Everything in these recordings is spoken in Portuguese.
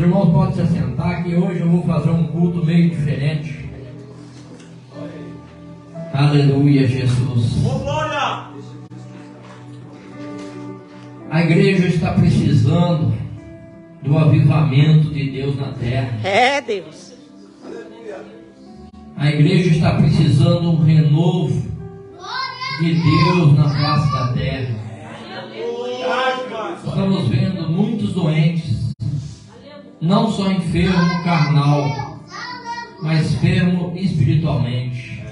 irmãos podem se assentar, que hoje eu vou fazer um culto meio diferente. Aleluia, Jesus. A igreja está precisando do avivamento de Deus na terra. É, Deus. A igreja está precisando de um renovo de Deus na face da terra. Estamos vendo muitos doentes, não só enfermo carnal, mas enfermo espiritualmente.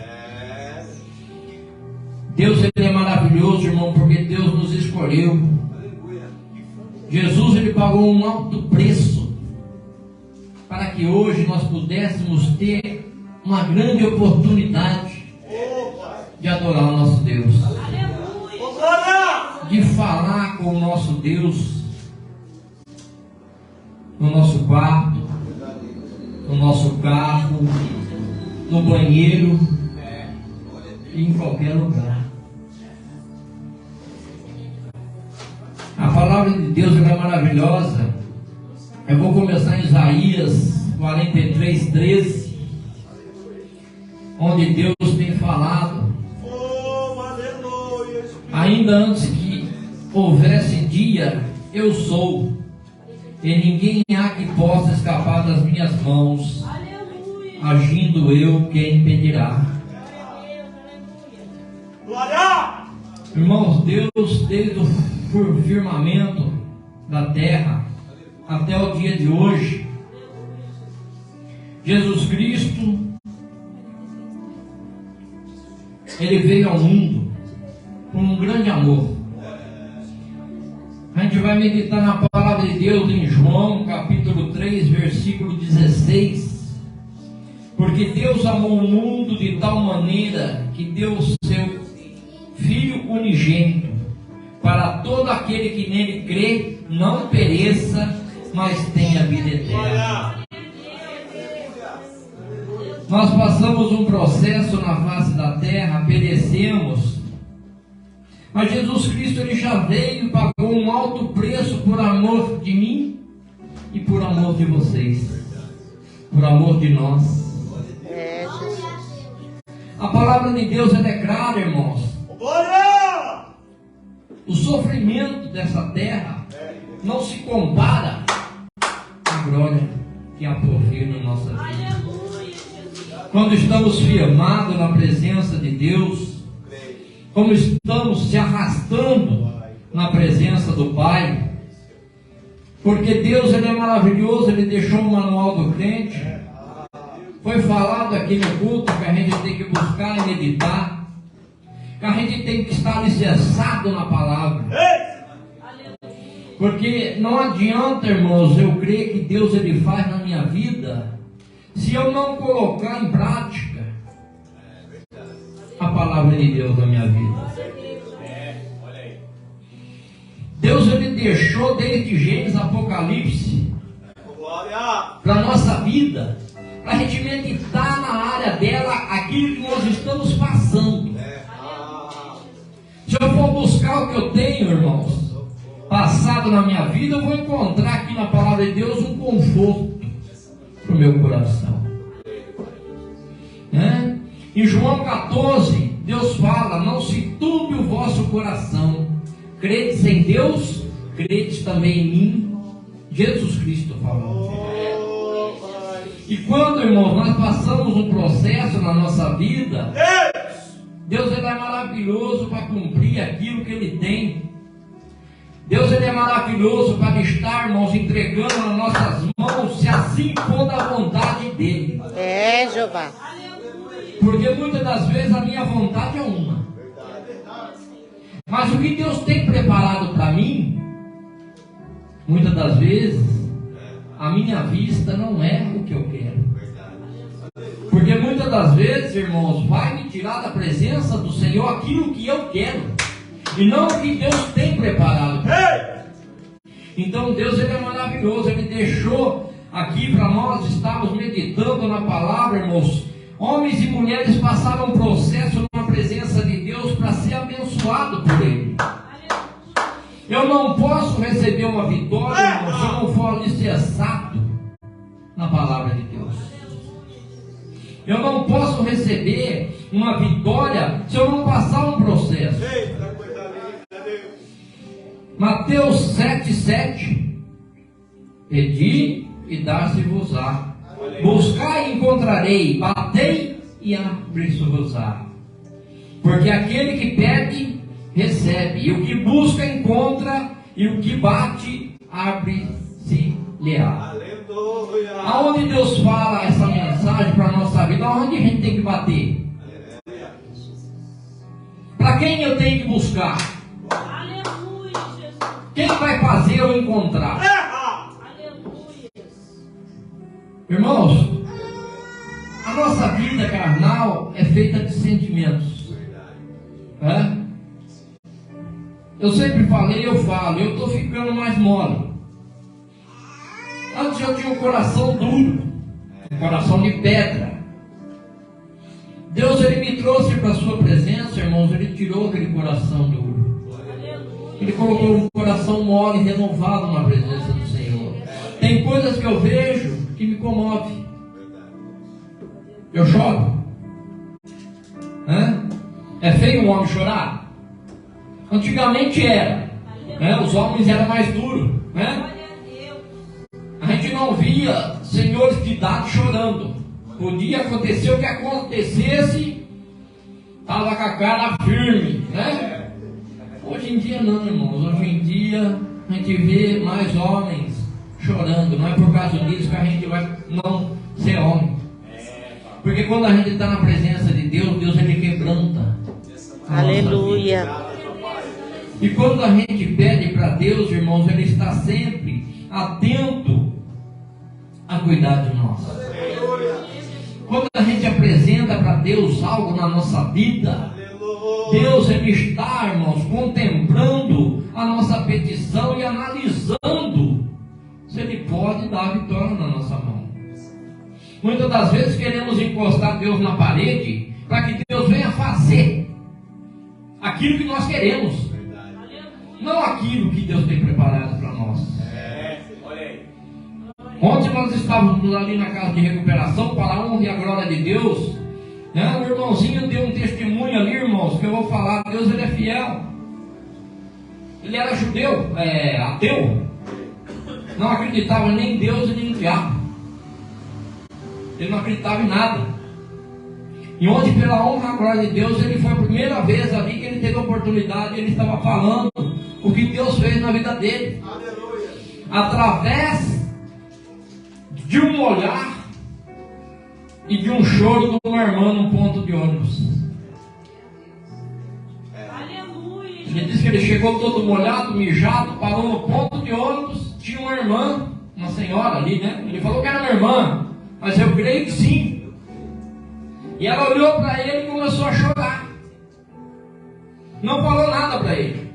Deus, ele é maravilhoso, irmão, porque Deus nos escolheu. Jesus, ele pagou um alto preço para que hoje nós pudéssemos ter uma grande oportunidade de adorar o nosso Deus, de falar com o nosso Deus no nosso quarto, no nosso carro, no banheiro e em qualquer lugar. A palavra de Deus é maravilhosa. Eu vou começar em Isaías 43:13, onde Deus tem falado: ainda antes que houvesse dia, eu sou, e ninguém há que possa escapar das minhas mãos. Agindo eu, quem impedirá? Irmãos, Deus, desde o firmamento da terra até o dia de hoje, Jesus Cristo, ele veio ao mundo com um grande amor. A gente vai meditar na palavra de Deus em João capítulo 3, versículo 16. Porque Deus amou o mundo de tal maneira que deu o seu Filho unigênito, para todo aquele que nele crê não pereça, mas tenha vida eterna. Nós passamos um processo na face da terra, perecemos, mas Jesus Cristo, ele já veio e pagou um alto preço por amor de mim e por amor de vocês, por amor de nós. A palavra de Deus, ela é clara, irmãos. O sofrimento dessa terra não se compara à glória que há por vir na nossa vida. Quando estamos firmados na presença de Deus, como estamos se arrastando na presença do Pai, porque Deus, ele é maravilhoso, ele deixou o manual do crente. Foi falado aqui no culto que a gente tem que buscar e meditar, que a gente tem que estar alicerçado na palavra. Porque não adianta, irmãos, eu crer que Deus, ele faz na minha vida, se eu não colocar em prática a palavra de Deus na minha vida. Deus, ele deixou desde Gênesis, Apocalipse, para a nossa vida, para a gente meditar na área dela aquilo que nós estamos passando. Se eu for buscar o que eu tenho, irmãos, passado na minha vida, eu vou encontrar aqui na palavra de Deus um conforto para o meu coração. Em João 14, Deus fala: não se turbe o vosso coração, credes em Deus, credes também em mim. Jesus Cristo falou. E quando, irmãos, nós passamos um processo na nossa vida, Deus, ele é maravilhoso para cumprir aquilo que ele tem. Deus, ele é maravilhoso para estar, irmãos, entregando nas nossas mãos, se assim for da vontade dele. Jeová. Porque muitas das vezes a minha vontade é uma, mas o que Deus tem preparado para mim, muitas das vezes a minha vista não é o que eu quero. Porque muitas das vezes, irmãos, vai me tirar da presença do Senhor aquilo que eu quero, e não o que Deus tem preparado. Então Deus, ele é maravilhoso, ele deixou aqui para nós estarmos meditando na palavra, irmãos. Homens e mulheres passaram um processo na presença de Deus para ser abençoado por ele. Eu não posso receber uma vitória, irmão, se eu não for alicerçado na palavra de Deus. Eu não posso receber uma vitória se eu não passar um processo. Mateus 7,7: Pedi e dar-se-vos-á, buscai e encontrarei, batei e abrir-se-vos-á. Porque aquele que pede, recebe, e o que busca, encontra, e o que bate, abre-se-lhe-á. Aonde Deus fala essa mensagem para a nossa vida? Aonde a gente tem que bater? Para quem eu tenho que buscar? Quem vai fazer eu encontrar? Irmãos, a nossa vida carnal é feita de sentimentos. Eu sempre falei, eu falo, eu estou ficando mais mole. Antes eu tinha um coração duro, um coração de pedra. Deus, Ele me trouxe para a sua presença, irmãos. Ele tirou aquele coração duro. Ele colocou um coração mole, renovado na presença do Senhor. Tem coisas que eu vejo que me comovem. Eu choro. É feio um homem chorar? Antigamente era. Os homens eram mais duros. A gente não via senhores de idade chorando. Podia acontecer o que acontecesse, estava com a cara firme, Hoje em dia não, irmãos. Hoje em dia a gente vê mais homens chorando. Não é por causa disso que a gente vai não ser homem. Porque quando a gente está na presença de Deus, Deus Ele quebranta. Aleluia. E quando a gente pede para Deus, irmãos, Ele está sempre atento a cuidar de nós. Quando a gente apresenta para Deus algo na nossa vida, Deus, Ele está, irmãos, contemplando a nossa petição e analisando se Ele pode dar a vitória na nossa mão. Muitas das vezes queremos encostar Deus na parede para que Deus venha fazer aquilo que nós queremos, não aquilo que Deus tem preparado para nós. Ontem nós estávamos ali na casa de recuperação para a honra e a glória de Deus. O irmãozinho deu um testemunho ali, irmãos, que eu vou falar. Deus, Ele é fiel. Ele era judeu, ateu. Não acreditava nem em Deus e nem em diabo. Ele não acreditava em nada. E onde, pela honra e a glória de Deus, ele foi a primeira vez ali que ele teve a oportunidade. Ele estava falando o que Deus fez na vida dele. Através de um olhar e de um choro de uma irmã num ponto de ônibus. Ele disse que ele chegou todo molhado, mijado, parou no ponto de ônibus, tinha uma irmã, uma senhora ali, Ele falou que era uma irmã, mas eu creio que sim. E ela olhou para ele e começou a chorar. Não falou nada para ele.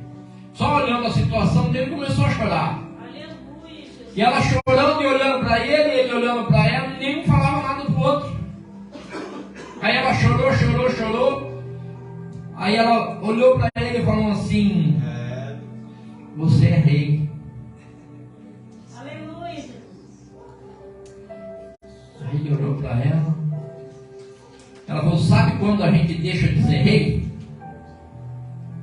Só olhando a situação dele, começou a chorar. E ela chorando e olhando para ele olhando para ela, e nenhum falava nada pro outro. Aí ela chorou. Aí ela olhou para ele e falou assim: você é rei. Aleluia. Aí ele olhou para ela. Ela falou: sabe quando a gente deixa de ser rei?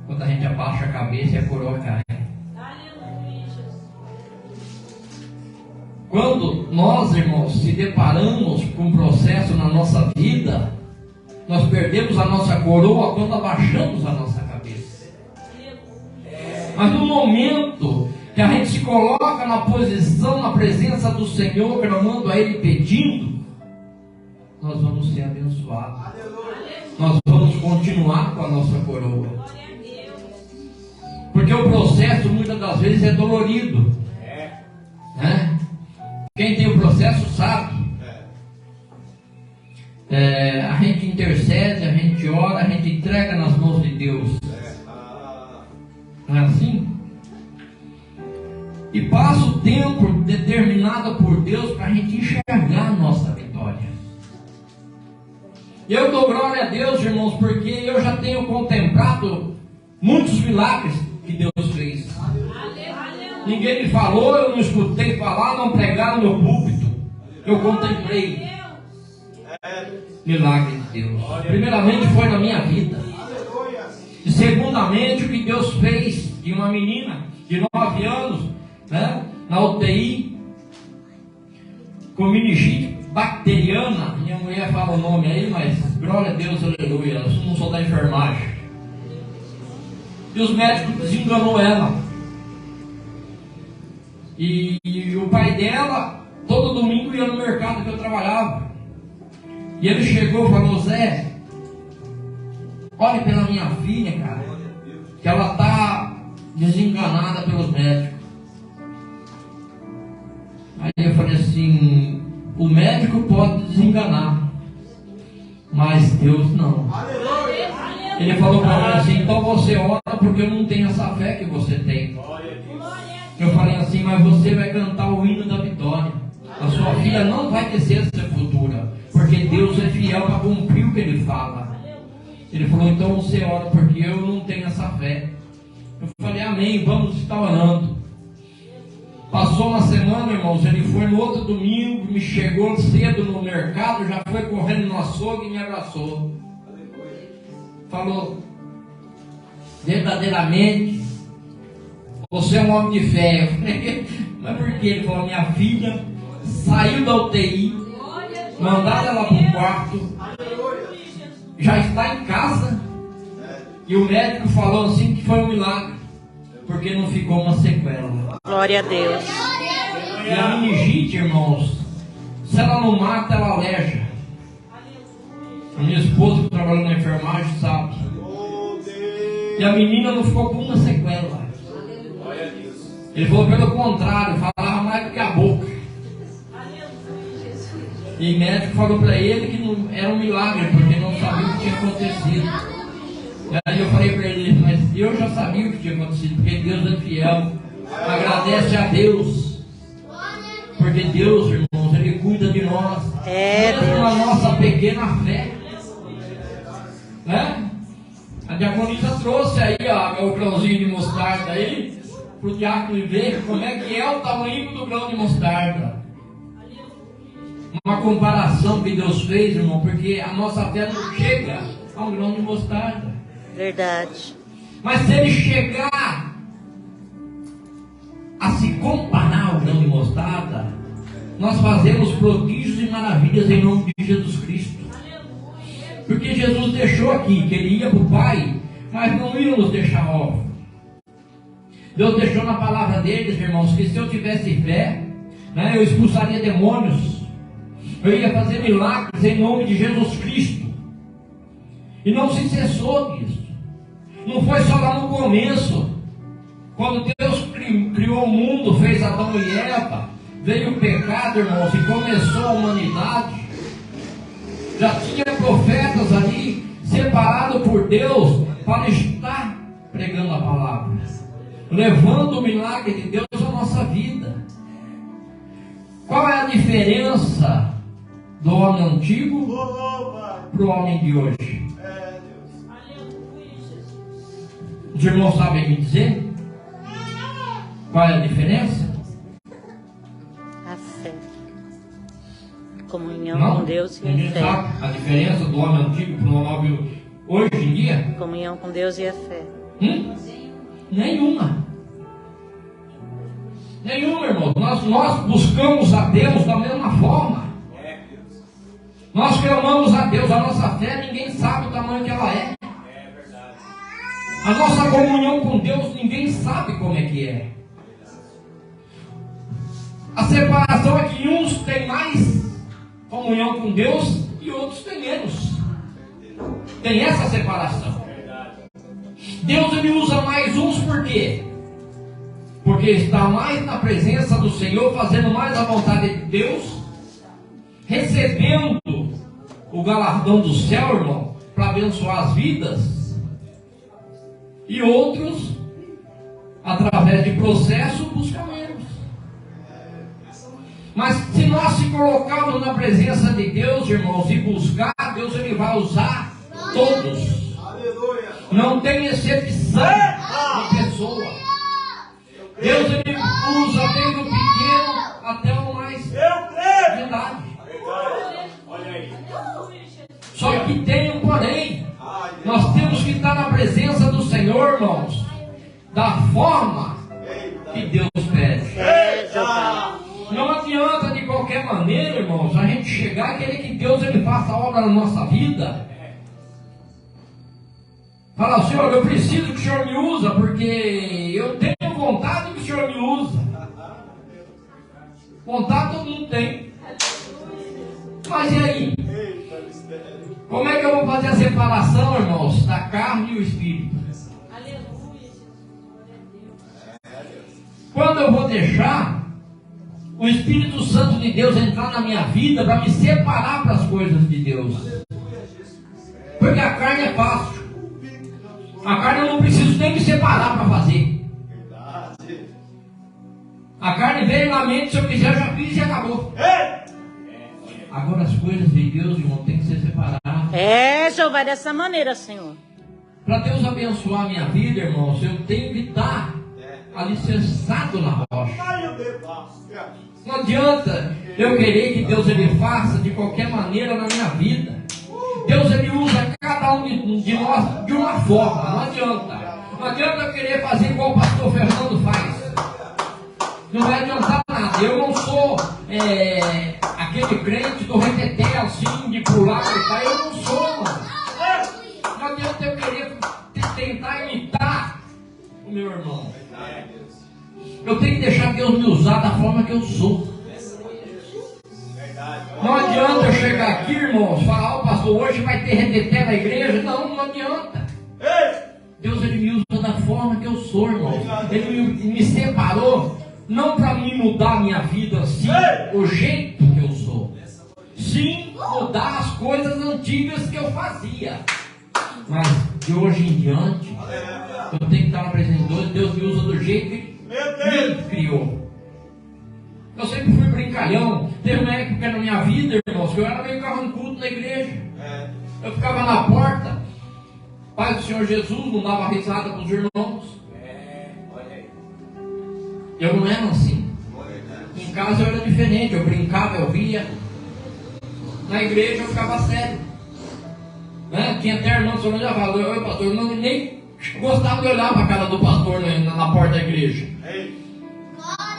Quando a gente abaixa a cabeça e a coroa cai. Quando nós, irmãos, se deparamos com um processo na nossa vida, nós perdemos a nossa coroa quando abaixamos a nossa cabeça. Mas no momento que a gente se coloca na posição, na presença do Senhor, clamando a Ele, pedindo, nós vamos ser abençoados. Nós vamos continuar com a nossa coroa. Porque o processo muitas das vezes é dolorido. Quem tem o processo sabe. A gente intercede, a gente ora, a gente entrega nas mãos de Deus. Não é assim? E passa o tempo determinado por Deus para a gente enxergar a nossa vitória. E eu dou glória a Deus, irmãos, porque eu já tenho contemplado muitos milagres que Deus fez. Ninguém me falou, eu não escutei falar, não pregaram no meu púlpito. eu contemplei milagre de Deus. Primeiramente foi na minha vida. E segundamente o que Deus fez de uma menina de 9 anos, né, na UTI, com meningite bacteriana. Minha mulher fala o nome aí, mas glória a Deus, aleluia, eu não sou da enfermagem. E os médicos desenganou ela. E o pai dela, todo domingo ia no mercado que eu trabalhava. E ele chegou e falou: Zé, olhe pela minha filha, cara, que ela está desenganada pelos médicos. Aí eu falei assim: o médico pode desenganar, mas Deus não. Ele falou para mim assim: então você ora porque eu não tenho essa fé que você tem. Eu falei assim: mas você vai cantar o hino da vitória. A sua filha não vai descer a sepultura, porque Deus é fiel para cumprir o que Ele fala. Ele falou: então você ora porque eu não tenho essa fé. Eu falei: amém, vamos estar orando. Passou uma semana, irmãos, ele foi no outro domingo, me chegou cedo no mercado, já foi correndo no açougue e me abraçou. Falou: verdadeiramente, você é um homem de fé. Eu falei: mas por quê? Ele falou: minha filha saiu da UTI, mandaram ela para o quarto, já está em casa, e o médico falou assim que foi um milagre, porque não ficou uma sequela. Glória a Deus. E a meningite, irmãos, se ela não mata, ela aleja. A minha esposa que trabalha na enfermagem sabe. E a menina não ficou com uma sequela. Ele falou pelo contrário, falava mais do que a boca. E o médico falou para ele que não era um milagre, porque não sabia o que tinha acontecido. E aí eu falei para ele: mas eu já sabia o que tinha acontecido, porque Deus é fiel. Agradece a Deus, porque Deus, irmãos, Ele cuida de nós, mesmo na nossa pequena fé, né? A diaconisa trouxe aí o grãozinho de mostarda aí para o diácono ver como é que é o tamanho do grão de mostarda. Uma comparação que Deus fez, irmão, porque a nossa fé não chega a um grão de mostarda. Verdade. Mas se ele chegar a se comparar ao grão de mostarda, nós fazemos prodígios e maravilhas em nome de Jesus Cristo. Porque Jesus deixou aqui que Ele ia para o Pai, mas não ia nos deixar órfãos. Deus deixou na palavra deles, irmãos, que se eu tivesse fé, né, eu expulsaria demônios, eu ia fazer milagres em nome de Jesus Cristo. E não se cessou disso. Não foi só lá no começo, quando Deus criou o mundo, fez Adão e Eva, veio o pecado, irmãos, e começou a humanidade. Já tinha profetas ali, separados por Deus, para estar pregando a palavra, levando o milagre de Deus à nossa vida. Qual é a diferença do homem antigo para o homem de hoje? Os irmãos sabem me dizer? Qual é a diferença? A fé. Comunhão Não, com Deus e a ninguém fé. sabe a diferença do homem antigo para o homem hoje em dia? Comunhão com Deus e a fé. Nenhuma. Nenhuma, irmão. Nós buscamos a Deus da mesma forma. Nós clamamos a Deus, a nossa fé, ninguém sabe o tamanho que ela é. A nossa comunhão com Deus, ninguém sabe como é que é. A separação é que uns têm mais comunhão com Deus e outros têm menos. Tem essa separação. Deus, Ele usa mais uns por quê? Porque está mais na presença do Senhor, fazendo mais a vontade de Deus, recebendo o galardão do céu, irmão, para abençoar as vidas. E outros, através de processo, buscam menos. Mas se nós se colocarmos na presença de Deus, irmãos, e buscar, Deus Ele vai usar todos. Não tem exceção de pessoa. Deus Ele usa desde o pequeno até o mais de idade. da forma que Deus pede. É, Jeová. Não adianta de qualquer maneira, irmãos, a gente chegar e querer que Deus ele faça a obra na nossa vida. Fala, Senhor, eu preciso que o Senhor me usa, porque eu tenho vontade que o Senhor me usa. Vontade todo mundo tem. Mas e aí? Como é que eu vou fazer a separação, irmãos, da carne e o espírito? Quando eu vou deixar o Espírito Santo de Deus entrar na minha vida para me separar para as coisas de Deus? Porque a carne é fácil. A carne eu não preciso nem me separar para fazer. A carne veio na mente, se eu quiser eu já fiz e acabou. Agora as coisas de Deus, irmão, tem que ser separadas. É, Jeová, dessa maneira, Senhor. Para Deus abençoar a minha vida, irmãos, eu tenho que estar alicerçado na rocha. Não adianta eu querer que Deus ele faça de qualquer maneira na minha vida. Deus ele usa cada um de nós de uma forma. Não adianta. Não adianta eu querer fazer igual o pastor Fernando faz. Não vai adiantar nada. Eu não sou aquele crente do reteté assim, de pular e tal. Eu não sou. Não adianta eu querer tentar imitar o meu irmão. Eu tenho que deixar Deus me usar da forma que eu sou. Não adianta eu chegar aqui, irmãos, falar, pastor, hoje vai ter reteté na igreja. Não adianta. Deus ele me usa da forma que eu sou, irmão. Ele me separou, não para me mudar a minha vida assim, o jeito que eu sou. Sim, mudar as coisas antigas que eu fazia. Mas de hoje em diante, eu tenho que estar na presença de Deus. Deus me usa do jeito que me criou. Eu sempre fui brincalhão. Teve uma época na minha vida, irmãos, que eu era meio carrancudo na igreja. Eu ficava na porta, Pai do Senhor Jesus, não dava risada para os irmãos. Eu não era assim. Em casa eu era diferente, eu brincava, eu ria. Na igreja eu ficava sério. Tinha até irmão que já falou, eu, pastor, eu nem gostava de olhar para a cara do pastor na porta da igreja.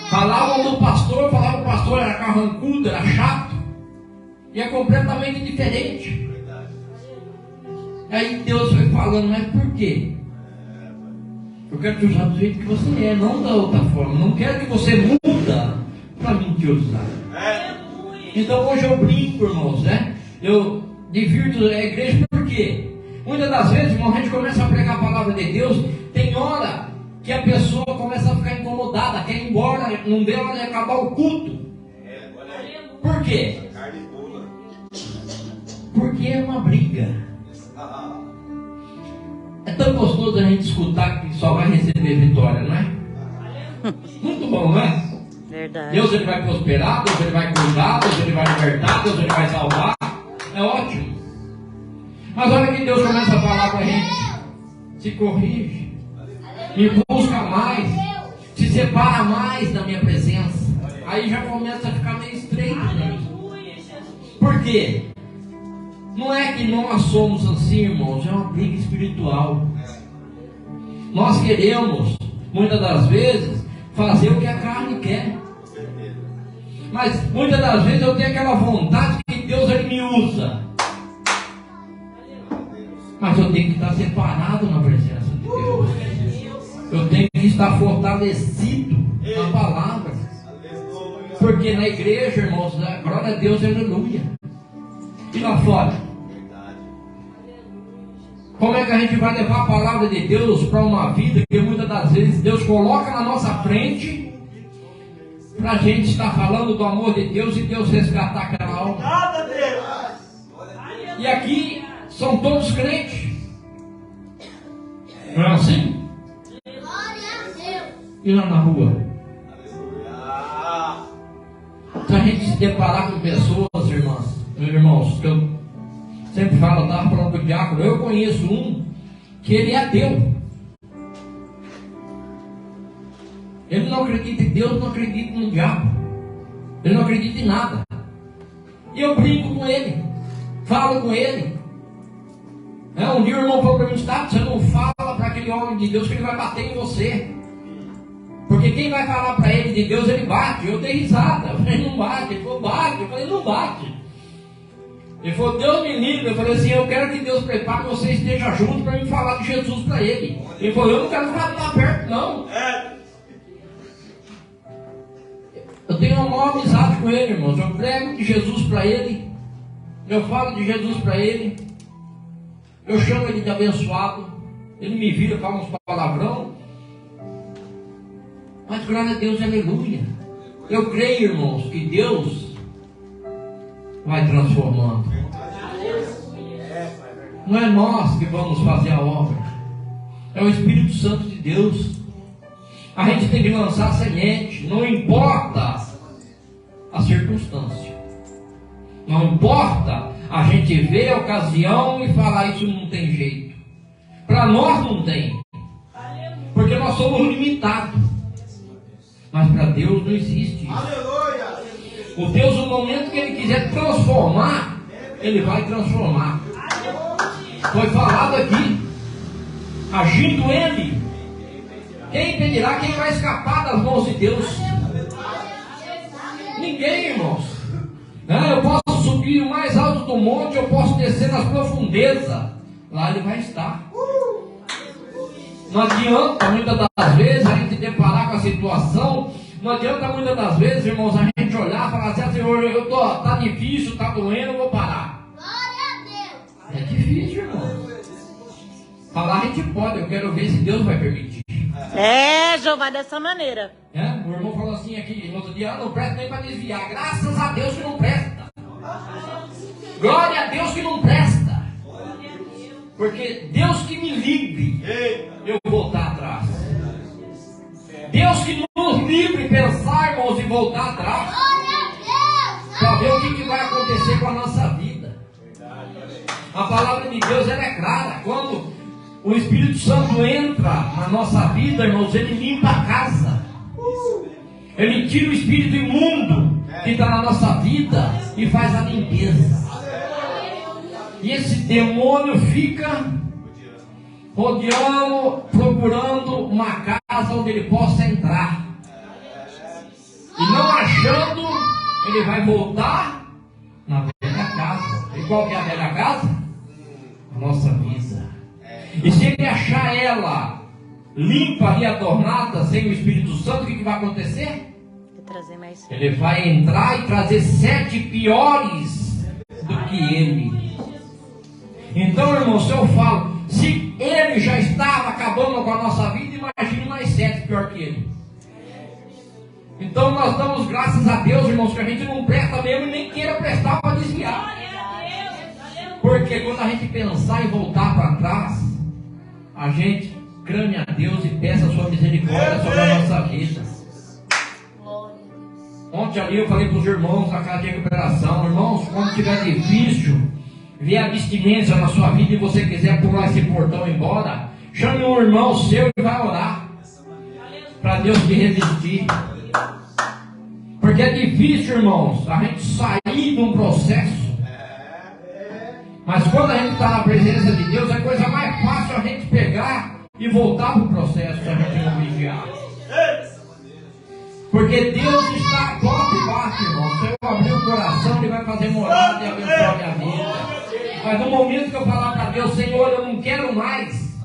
Falavam do pastor, falavam que o pastor era carrancudo, era chato. E é completamente diferente. Aí Deus foi falando, mas por quê? Eu quero te usar do jeito que você é, não da outra forma. Não quero que você muda para mim te usar. Então hoje eu brinco, irmãos, eu divirto a igreja por quê? Muitas das vezes, irmão, a gente começa a pregar a palavra de Deus, tem hora que a pessoa começa a ficar incomodada, quer ir embora, não vê hora de acabar o culto. Por quê? Porque é uma briga. É tão gostoso a gente escutar que só vai receber vitória, não é? Muito bom, não é? Verdade. Deus ele vai prosperar, Deus ele vai cuidar, Deus ele vai libertar, Deus ele vai salvar. É ótimo. Mas olha que Deus começa a falar com a gente. Se corrige. Me busca mais. Se separa mais da minha presença. Aí já começa a ficar meio estreito, né? Por quê? Não é que nós somos assim, irmãos. É uma briga espiritual. Nós queremos, muitas das vezes, fazer o que a carne quer. Mas muitas das vezes eu tenho aquela vontade que Deus ele me usa. Mas eu tenho que estar separado na presença de Deus. Eu tenho que estar fortalecido na palavra. Porque na igreja, irmãos, glória a Deus, aleluia. E lá fora? Como é que a gente vai levar a palavra de Deus para uma vida que muitas das vezes Deus coloca na nossa frente para a gente estar falando do amor de Deus e Deus resgatar aquela alma? E aqui são todos crentes. Não é assim? E lá na rua? Se a gente se deparar com pessoas, meus irmãos, que eu sempre falo, eu estava falando com o diácono, eu conheço um que ele é ateu. Ele não acredita em Deus, não acredita no diabo. Ele não acredita em nada. E eu brinco com ele, falo com ele. Um dia o irmão falou para mim: você não fala para aquele homem de Deus que ele vai bater em você. Porque quem vai falar para ele de Deus, ele bate. Eu dei risada. Eu falei: não bate. Ele falou: bate. Eu falei: não bate. Ele falou: Deus me livre. Eu falei assim: eu quero que Deus prepare que você esteja junto para me falar de Jesus para ele. Ele falou: eu não quero ficar lá perto, não. Eu tenho uma maior amizade com ele, irmãos. Eu prego de Jesus para ele. Eu falo de Jesus para ele. Eu chamo ele de abençoado. Ele me vira, fala uns palavrão. Mas glória a Deus, aleluia. Eu creio, irmãos, que Deus vai transformando. Não é nós que vamos fazer a obra. É o Espírito Santo de Deus. A gente tem que lançar semente. Não importa a circunstância. Não importa a gente ver a ocasião e falar: isso não tem jeito. Para nós não tem. Porque nós somos limitados. Mas para Deus não existe isso. O Deus, no momento que Ele quiser transformar, Ele vai transformar. Foi falado aqui. Agindo Ele, quem impedirá? Quem vai escapar das mãos de Deus? Ninguém, irmãos. Eu posso subir o mais alto do monte, eu posso descer nas profundezas. Lá Ele vai estar. Não adianta muitas das vezes a gente deparar com a situação. Não adianta muitas das vezes, irmãos, a gente olhar e falar assim: Senhor, tá difícil, tá doendo, eu vou parar. É difícil, irmão. Falar a gente pode, eu quero ver se Deus vai permitir. Jeová, dessa maneira. O irmão falou assim aqui no outro dia: não presta nem para desviar. Graças a Deus que não presta. Glória a Deus que não presta. Porque Deus que me livre, eu voltar atrás. Deus que nos livre pensar, irmãos, e voltar atrás. Para ver o que vai acontecer com a nossa vida. A palavra de Deus, ela é clara. Quando o Espírito Santo entra na nossa vida, irmãos, ele limpa a casa. Ele tira o espírito imundo que está na nossa vida e faz a limpeza. E esse demônio fica rodeando, procurando uma casa onde ele possa entrar. E não achando, ele vai voltar na velha casa. E qual que é a velha casa? A nossa vida. E se ele achar ela limpa e adornada, sem o Espírito Santo, o que vai acontecer? Ele vai entrar e trazer 7 piores do que ele. Então, irmão, se eu falo, se ele já estava acabando com a nossa vida, imagine mais 7 pior que ele. Então nós damos graças a Deus, irmãos, que a gente não presta mesmo e nem queira prestar para desviar. Porque quando a gente pensar em voltar para trás, a gente clame a Deus e peça a sua misericórdia sobre a nossa vida. Ontem ali eu falei para os irmãos da casa de recuperação: irmãos, quando estiver difícil, vier a abstinência na sua vida e você quiser pular esse portão e ir embora, chame um irmão seu e vai orar para Deus te resistir. Porque é difícil, irmãos, a gente sair de um processo. Mas quando a gente está na presença de Deus, é coisa mais fácil a gente pegar e voltar para o processo, se a gente não vigiar. Porque Deus está top e baixo, irmão. Se eu abrir o coração, Ele vai fazer morada e abençoar a minha vida. Mas no momento que eu falar para Deus: Senhor, eu não quero mais,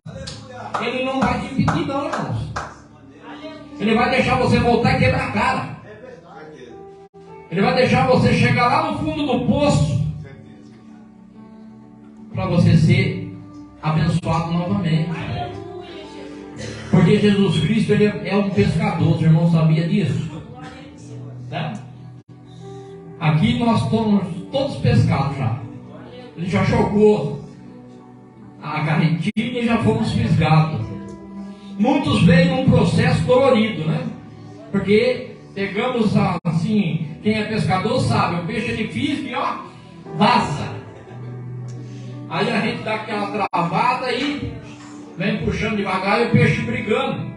Ele não vai te impedir, não, irmãos. Ele vai deixar você voltar e quebrar a cara. Ele vai deixar você chegar lá no fundo do poço para você ser abençoado novamente. Porque Jesus Cristo, ele é um pescador. Os irmãos sabiam disso? Tá? Aqui nós estamos todos pescados já. Ele já jogou a carretinha e já fomos fisgados. Muitos veem num processo dolorido, né? Porque pegamos assim, quem é pescador sabe, o peixe ele fisga e ó, vaza. Aí a gente dá aquela travada e vem puxando devagar e o peixe brigando.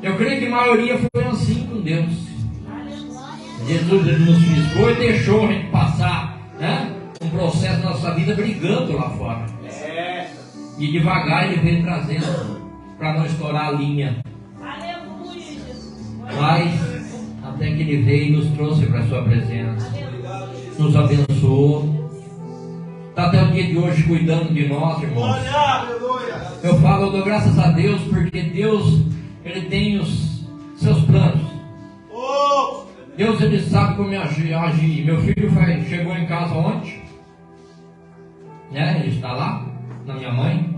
Eu creio que a maioria foi assim com Deus. Jesus, ele nos fisgou e deixou a gente passar, né, um processo da nossa vida brigando lá fora. E devagar ele veio trazendo para não estourar a linha. Mas até que ele veio e nos trouxe para a sua presença. Nos abençoou. Está até o dia de hoje cuidando de nós, irmãos. Eu falo, eu dou graças a Deus, porque Deus, Ele tem os seus planos. Deus, Ele sabe como agir. Meu filho chegou em casa ontem, né? Ele está lá, na minha mãe.